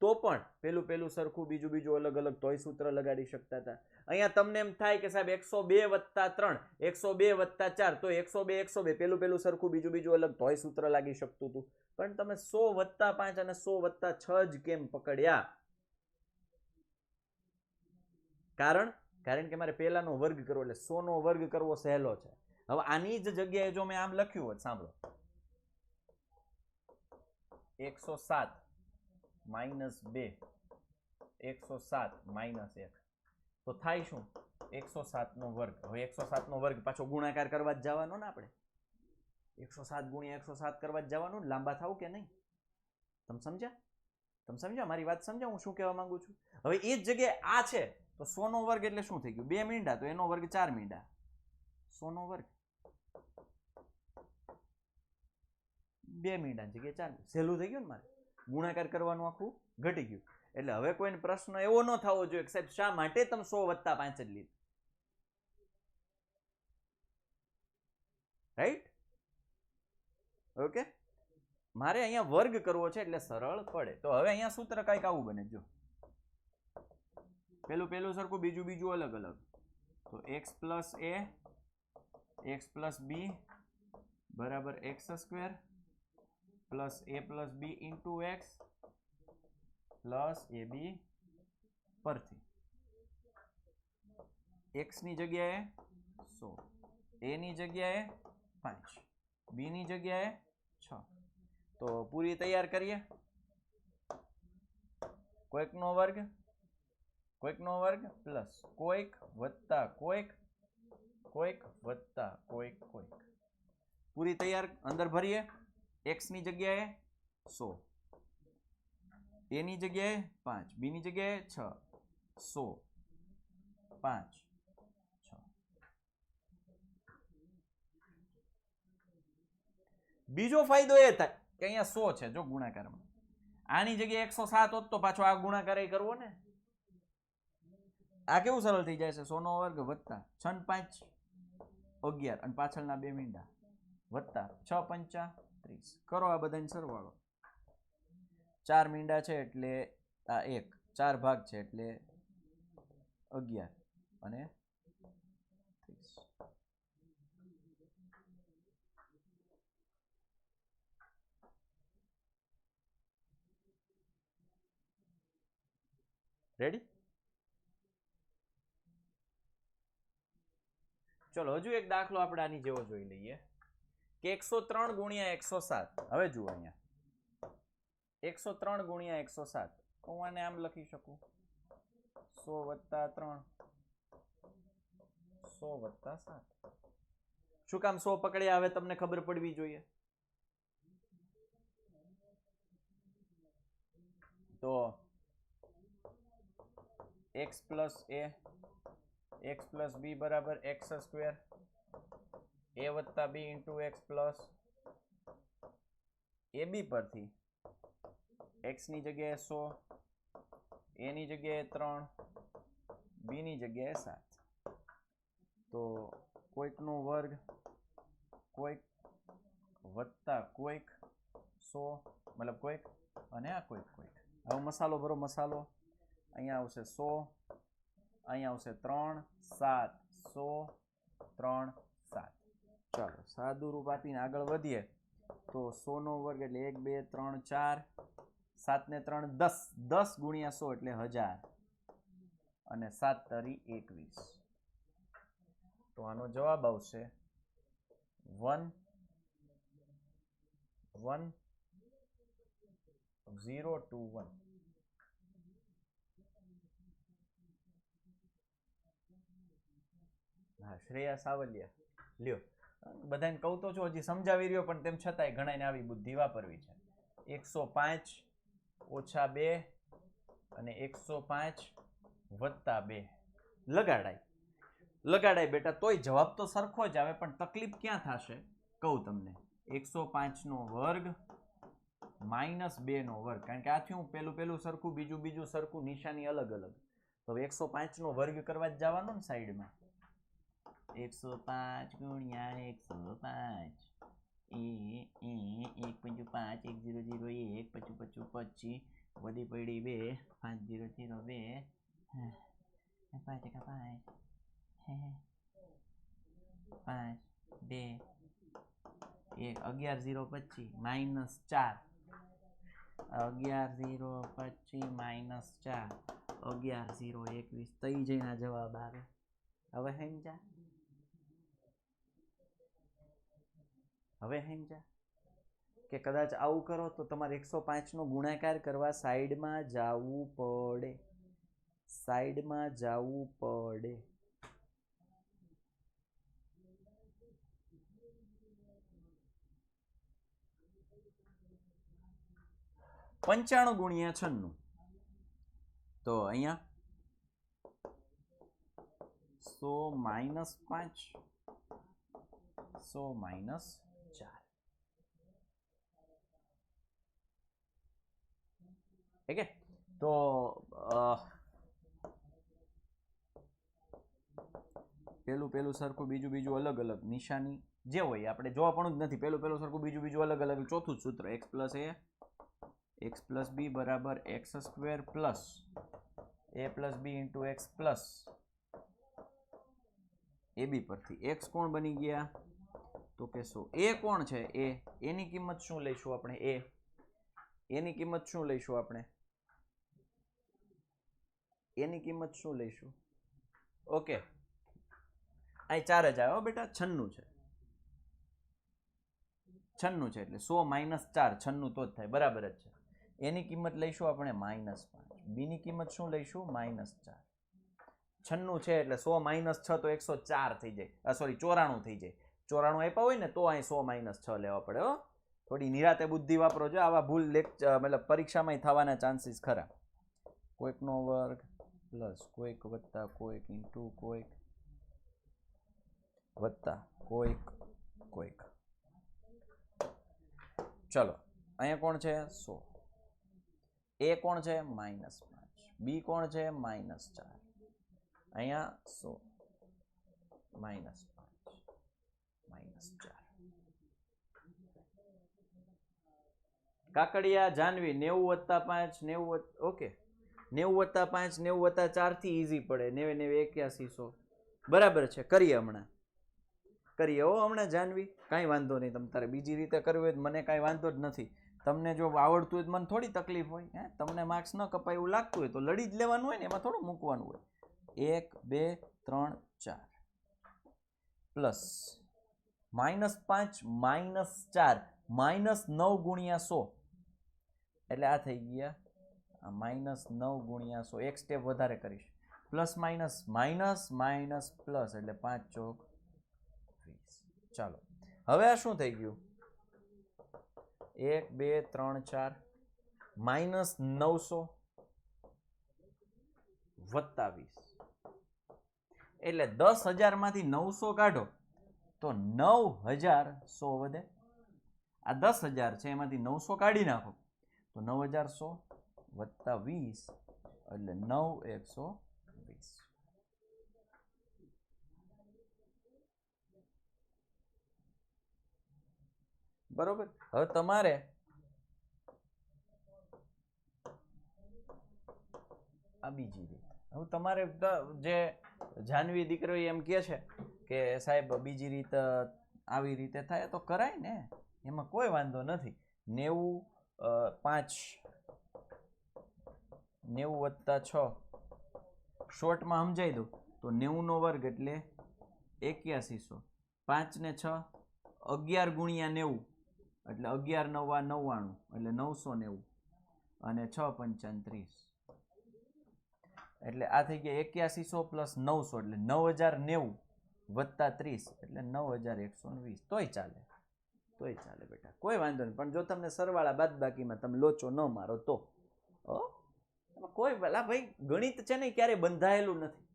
તો પણ પેલું સરખું, બીજું અલગ અલગ, તોય સૂત્ર લગાડી શકતા હતા. અહીંયા તમને એમ થાય કે સાહેબ 102 વત્તા 3 102 વત્તા 4, તો 102 પેલું સરખું, બીજું અલગ, તોય સૂત્ર લાગી શકતું હતું. પણ તમે 100 વત્તા 5 અને 100 વત્તા 6 જ કેમ પકડ્યા? કારણ કે મારે પહેલાનો વર્ગ કરવો, એટલે 100 નો વર્ગ કરવો સહેલો છે. હવે આની જ જગ્યાએ જો મેં આમ લખ્યું હોત, સાંભળો, 107 માઇનસ 2 107 માઇનસ 1, તો થાય શું? 107 નો વર્ગ. હવે 107 નો વર્ગ પાછો ગુણાકાર કરવા જ જવાનો ને આપણે. 107 ગુણ્યા 107 કરવા જ જવાનું ને. લાંબા થાવ કે નહીં? તમે સમજ્યા? મારી વાત સમજ્યા હું શું કહેવા માંગુ છું? હવે એ જ જગ્યાએ આ છે તો 100 નો વર્ગ એટલે શું થઈ ગયું? 2 મીંડા, તો એનો વર્ગ 4 મીંડા. 100 નો વર્ગ 2 મીંડા જગ્યાએ 4. સહેલું થઈ ગયું ને. મારે ગુણાકાર કરવાનું આખું ઘટી ગયું. એટલે હવે કોઈને પ્રશ્ન એવો ન થવો જોઈએ કે સાહેબ શા માટે તમે 100 વત્તા 5 જ લીધું? રાઈટ? ઓકે, મારે અહીંયા વર્ગ કરવો છે એટલે સરળ પડે. તો હવે અહીંયા સૂત્ર કંઈક આવું બને. જો પેલું સરખું, બીજું અલગ અલગ. તો x plus a x plus b બરાબર x² plus a plus b into x plus ab પરથી x ની જગ્યાએ 100, a ની જગ્યાએ 5, b ની જગ્યાએ 6. તો પૂરી તૈયાર કરીએ. કોઈકનો વર્ગ પ્લસ કોઈક વત્તા કોઈક વત્તા કોઈક. પૂરી તૈયાર અંદર ભરીએ. x ની જગ્યાએ 100, a ની જગ્યાએ 5, b ની જગ્યાએ 6, 100, 5, 6. બીજો ફાયદો એ થાય કે અહીંયા 100 છે જો ગુણાકારમાં, આની જગ્યાએ 107 હોત તો પાછો આ ગુણાકાર કરવો ને, આ કેવું સરળ થઈ જાય છે, 100 નો વર્ગ વત્તા 6 ને 5 11 અને પાછળના બે મીંડા વત્તા 6 પંચા 30, કરો આ બધાનો સરવાળો, 4 મીંડા છે એટલે આ 1, 4 ભાગ છે એટલે 11 અને 30. રેડી? ચલો હજુ એક દાખલો આપણે આની જેવો જોઈ લઈએ કે 103 ગુણ્યા 107. હવે જુઓ અહીંયા 103 ગુણ્યા 107, હું આને આમ લખી શકું 100 વત્તા 3, 100 વત્તા 7. શું કામ 100 પકડ્યા? હવે તમને ખબર પડવી જોઈએ. તો x plus a, x plus b બરાબર x સ્ક્વેર, a વત્તા b into x plus ab પરથી x ની જગ્યાએ 100, a ની જગ્યાએ 3, b ની જગ્યાએ 7. તો કોઈકનો વર્ગ કોઈક વત્તા કોઈક 100, મતલબ કોઈક અને આ કોઈક કોઈક. હવે મસાલો ભરો, મસાલો અહીંયા આવશે 100, અહીંયા આવશે 3, 7, 100, 3, 7. ચાલો સાદું રૂપ આપીને આગળ વધીએ તો 100 નો વર્ગ એટલે 1, 2, 3, 4, 7 ને 3 10, 10 ગુણ્યા 100 એટલે 1000 અને 7 તરી 21. તો આનો જવાબ આવશે 1, 1, 0, 2, 1. હા, શ્રેયા સાવલિયા લ્યો, બધાને કહું તો છો, હજી સમજાવી રહ્યો પણ તેમ છતાંય ઘણાને આવી બુદ્ધિ વાપરવી છે. 105 ઓછા 2 અને 105 વત્તા 2 લગાડાય લગાડાય બેટા, તોય જવાબ તો સરખો જ આવે, પણ તકલીફ ક્યાં થશે કહું તમને. 105 નો વર્ગ માઇનસ 2 નો વર્ગ, કારણ કે આ થયું પેલું સરખું, બીજું સરખું, નિશાની અલગ અલગ. તો 105 નો વર્ગ કરવા જ જવાનો ને સાઈડમાં. 105 ગુણ્યા 105, 1 5 5 1 0 0 1 55 25 વધી પડી 2 5 0 0 2 5 5 5 2 1 11 0 25 માઇનસ 4, 11 0 25 માઇનસ 4, 11 0 21 તઈ જઈને જવાબ આવે. હવે સમજા? હવે સમજા કે કદાચ આવું કરો તો તમારે 105 નો ગુણાકાર કરવા સાઈડમાં જવું પડે, સાઈડમાં જવું પડે. પંચાણું ગુણ્યા 96, તો અહીંયા 100 માઇનસ 5, 100 માઇનસ 4. ठीक है, तो પેલું સરખું, બીજું અલગ અલગ, નિશાની જે હોય આપણે જોવા પણ જ નથી. પેલું સરખું, બીજું અલગ અલગ, ચોથું જ સૂત્ર x plus a x plus b બરાબર x square plus a plus b into x plus ab પરથી x કોણ બની ગયા તો કે શું? a કોણ છે? એની કિંમત શું લઈશું આપણે? એની કિંમત શું લઈશું આપણે? એની કિંમત શું લઈશું? ઓકે, અહીં 4 જ આવ્યો બેટા, 96 છે. 96 છે એટલે 100 માઇનસ 4, 96 તો જ થાય, બરાબર જ છે. એની કિંમત લઈશું આપણે -5. બી ની કિંમત શું લઈશું? -4. 96 છે એટલે 100 માઇનસ 6 તો 104 થઈ જાય, સોરી 94 થઈ જાય. 94 આપ્યા હોય ને તો અહીં 100 માઇનસ 6 લેવા પડે હો. થોડી નિરાતે બુદ્ધિ વાપરો છો, આવા ભૂલ મતલબ પરીક્ષામાં થવાના ચાન્સીસ ખરા. કોઈકનો વર્ગ પ્લસ કોઈક વત્તા કોઈક ઇન્ટુ કોઈક વત્તા કોઈક કોઈક. ચલો અહીંયા કોણ છે 100, એ કોણ છે -5, બી કોણ છે -4, અહીંયા 100 -5 -4. કાકડિયા જાનવી 90 + 5 90, ઓકે 90 + 5 90 + 4 થી ઈઝી પડે. 90 8100 બરાબર છે. કરીએ હમણાં, કરીએ હો હમણાં જાનવી, કાંઈ વાંધો નહીં. તમે તારે બીજી રીતે કરવી હોય મને કાંઈ વાંધો જ નથી. તમને જો આવડતું હોય તો મને થોડી તકલીફ હોય. હે તમને માર્ક્સ ન કપાય એવું લાગતું હોય તો લડી જ લેવાનું હોય ને, એમાં થોડું મૂકવાનું હોય. 1 2 3 4 પ્લસ -5 -4 -9 ગુણ્યા 100 એટલે આ થઈ ગયા -9 ગુણ્યા 100. એક સ્ટેપ વધારે કરીશ. Plus minus minus minus plus એટલે 5 ચોક 20. ચાલો હવે આ શું થઈ ગયું? 1 2 3 4 -900 વત્તા 20 એટલે 10,000 માંથી 900 કાઢો તો 9,100 વધે. આ 10,000 છે એમાંથી 900 કાઢી નાખો તો 9,100 વત્તા 20 એટલે 9,120. બરોબર. હવે તમારે આ બીજી રીત. હવે તમારે જે જાનવી દીકરો એમ કહે છે કે સાહેબ બીજી રીત આવી રીતે થાય તો કરાય ને, એમાં કોઈ વાંધો નથી. 90 વત્તા 6 શોર્ટમાં સમજાઈ દઉં તો 90 નો વર્ગ એટલે 8100. 5 ને 6 11 ગુણ્યા 90 એટલે 11 9 99 એટલે 990 અને 6 પંચાન 30 એટલે આ થઈ ગયા 8100 પ્લસ 900 એટલે 9090 વત્તા 30 એટલે 9120. તોય ચાલે, તોય ચાલે બેટા, કોઈ વાંધો નહીં. પણ જો તમને સરવાળા બાદબાકીમાં તમે લોચો ન મારો તો કોઈ ભલા ભાઈ, ગણિત છે ને ક્યારેય બંધાયેલું નથી.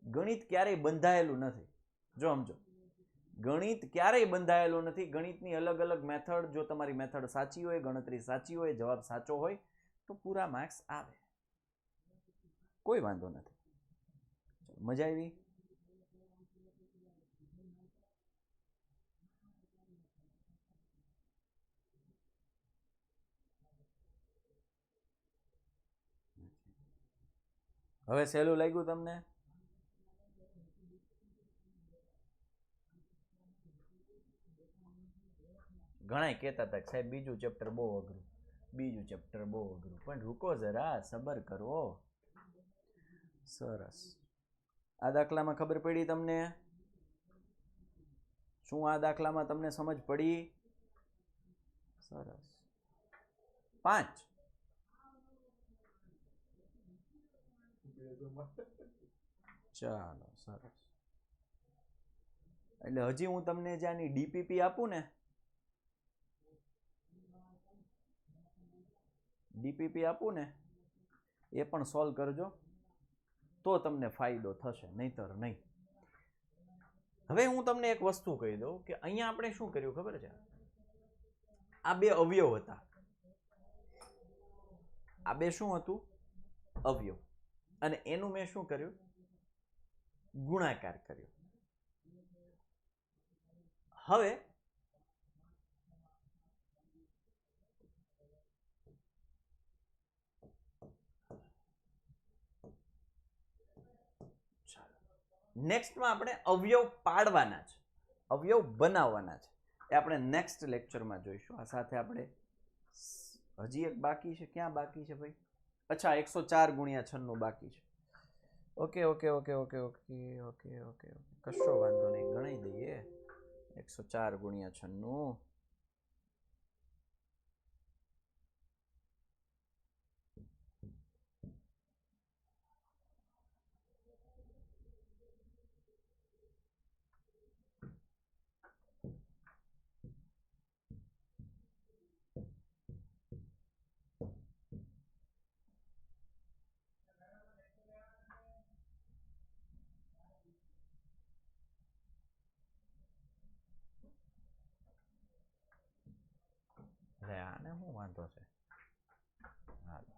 ગણિત ક્યારેય બંધાયેલું નથી. જો સમજો, ગણિત ક્યારેય બંધાયેલું નથી. ગણિતની અલગ અલગ મેથડ, જો તમારી મેથડ સાચી હોય, ગણતરી સાચી હોય, જવાબ સાચો હોય તો પૂરા માર્ક્સ આવે. કોઈ વાંધો નથી. મજા આવી? હવે સહેલું લાગ્યું તમને? ઘણાય કહેતા હતા કે સાહેબ બીજું ચેપ્ટર બહુ અઘરું, બીજું ચેપ્ટર બહુ અઘરું, પણ રૂકો જરા, સબર કરો. સરસ. આ દાખલામાં ખબર પડી તમને? શું આ દાખલામાં તમને સમજ પડી? સરસ. 5 ચાલો સરસ. એટલે હજી હું તમને જે આની ડીપીપી આપું ને, ડીપીપી આપું ને એ પણ સોલ્વ કરજો તો તમને ફાયદો થશે, નહીતર નહીં. હવે હું તમને એક વસ્તુ કહી દઉં કે અહીંયા આપણે શું કર્યું ખબર છે? આ બે અવયવ હતા. આ બે શું હતું? અવયવ. અને એનું મેં શું કર્યું? ગુણાકાર કર્યો. હવે નેક્સ્ટમાં આપણે અવયવ પાડવાના છે, અવયવ બનાવવાના છે. એ આપણે નેક્સ્ટ લેક્ચરમાં જોઈશું. આ સાથે આપણે હજી એક બાકી છે. ક્યાં બાકી છે ભાઈ? અચ્છા, 104 ગુણ્યા 96 બાકી છે. Okay okay okay okay okay okay okay કશો વાંધો નહીં, ગણાઈ દઈએ. 104 ગુણ્યા 96 . શું વાંધો છે? હાલો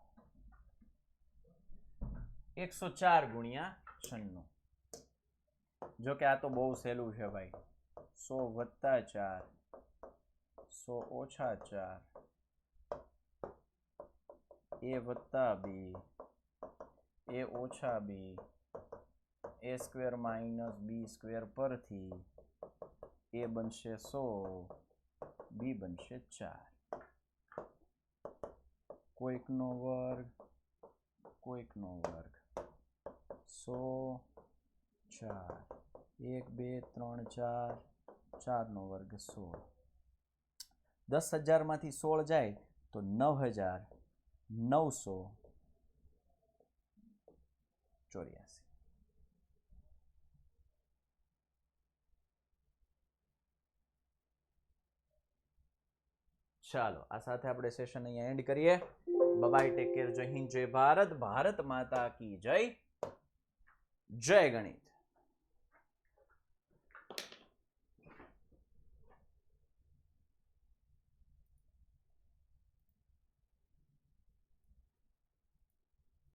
104 ગુણ્યા 96. જો કે આ તો બહુ સહેલું છે ભાઈ. 100 વત્તા 4, 100 ઓછા 4, a વત્તા b, a ઓછા b, a square minus b square પરથી a બનશે 100, b બનશે 4. કોઈકનો વર્ગ, કોઈકનો વર્ગ. 100, 4, 1 2 3 4, 4 નો વર્ગ 16. 10,000 માંથી 16 જાય તો 9,984. ચાલો આ સાથે આપણે સેશન અહીંયા એન્ડ કરીએ. Bye, take care. જય હિન્દ, જય ભારત. ભારત માતા કી જય. જય ગણિત.